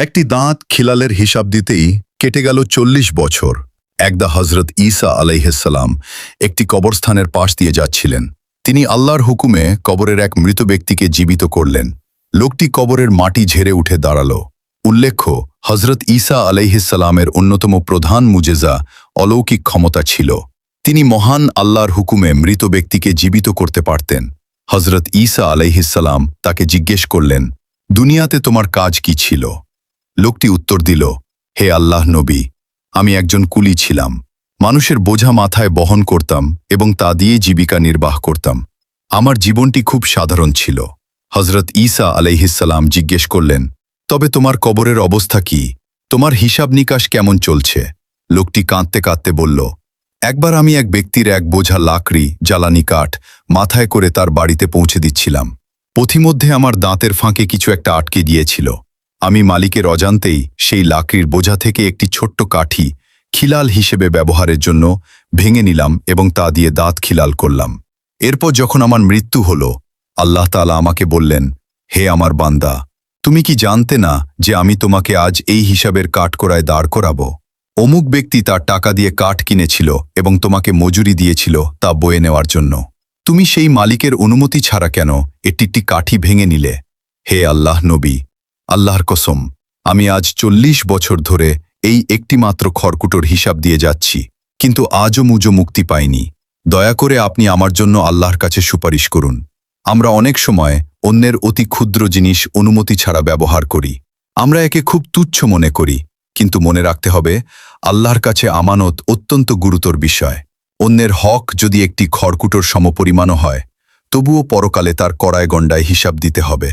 একটি দাঁত খিলালের হিসাব দিতেই কেটে গেল ৪০ বছর। একদা হজরত ঈসা আলাইহিসসালাম একটি কবরস্থানের পাশ দিয়ে যাচ্ছিলেন। তিনি আল্লাহর হুকুমে কবরের এক মৃত ব্যক্তিকে জীবিত করলেন। লোকটি কবরের মাটি ঝেড়ে উঠে দাঁড়াল। উল্লেখ্য, হজরত ঈসা আলাইহিসসালামের অন্যতম প্রধান মুজেজা অলৌকিক ক্ষমতা ছিল। তিনি মহান আল্লাহর হুকুমে মৃত ব্যক্তিকে জীবিত করতে পারতেন। হজরত ঈসা আলাইহিসসালাম তাকে জিজ্ঞেস করলেন, দুনিয়াতে তোমার কাজ কি ছিল? লোকটি উত্তর দিল, হে আল্লাহ নবী, আমি একজন কুলি ছিলাম। মানুষের বোঝা মাথায় বহন করতাম এবং তা দিয়ে জীবিকা নির্বাহ করতাম। আমার জীবনটি খুব সাধারণ ছিল। হজরত ঈসা আলাইহিসসালাম জিজ্ঞেস করলেন, তবে তোমার কবরের অবস্থা কি? তোমার হিসাব নিকাশ কেমন চলছে? লোকটি কাঁদতে কাঁদতে বলল, একবার আমি এক ব্যক্তির এক বোঝা লাকড়ি, জ্বালানি কাঠ মাথায় করে তার বাড়িতে পৌঁছে দিচ্ছিলাম। পথিমধ্যে আমার দাঁতের ফাঁকে কিছু একটা আটকে গিয়েছিল। আমি মালিকের অজান্তেই সেই লাকড়ির বোঝা থেকে একটি ছোট্ট কাঠি খিলাল হিসেবে ব্যবহারের জন্য ভেঙে নিলাম এবং তা দিয়ে দাঁত খিলাল করলাম। এরপর যখন আমার মৃত্যু হল, আল্লাহ তাআলা আমাকে বললেন, হে আমার বান্দা, তুমি কি জানতে না যে আমি তোমাকে আজ এই হিসাবের কাঠগড়ায় দাঁড় করাবো? অমুক ব্যক্তি তার টাকা দিয়ে কাঠ কিনেছিল এবং তোমাকে মজুরি দিয়েছিল তা বয়ে নেওয়ার জন্য। তুমি সেই মালিকের অনুমতি ছাড়া কেন একটি কাঠি ভেঙে নিলে? হে আল্লাহ নবী, আল্লাহর কসম, আমি আজ ৪০ বছর ধরে এই একটিমাত্র খড়কুটোর হিসাব দিয়ে যাচ্ছি, কিন্তু আজও মুক্তি পাইনি। দয়া করে আপনি আমার জন্য আল্লাহর কাছে সুপারিশ করুন। আমরা অনেক সময় অন্যের অতি ক্ষুদ্র জিনিস অনুমতি ছাড়া ব্যবহার করি। আমরা একে খুব তুচ্ছ মনে করি, কিন্তু মনে রাখতে হবে, আল্লাহর কাছে আমানত অত্যন্ত গুরুতর বিষয়। অন্যের হক যদি একটি খড়কুটোর সমপরিমাণও হয়, তবুও পরকালে তার কড়ায় গণ্ডায় হিসাব দিতে হবে।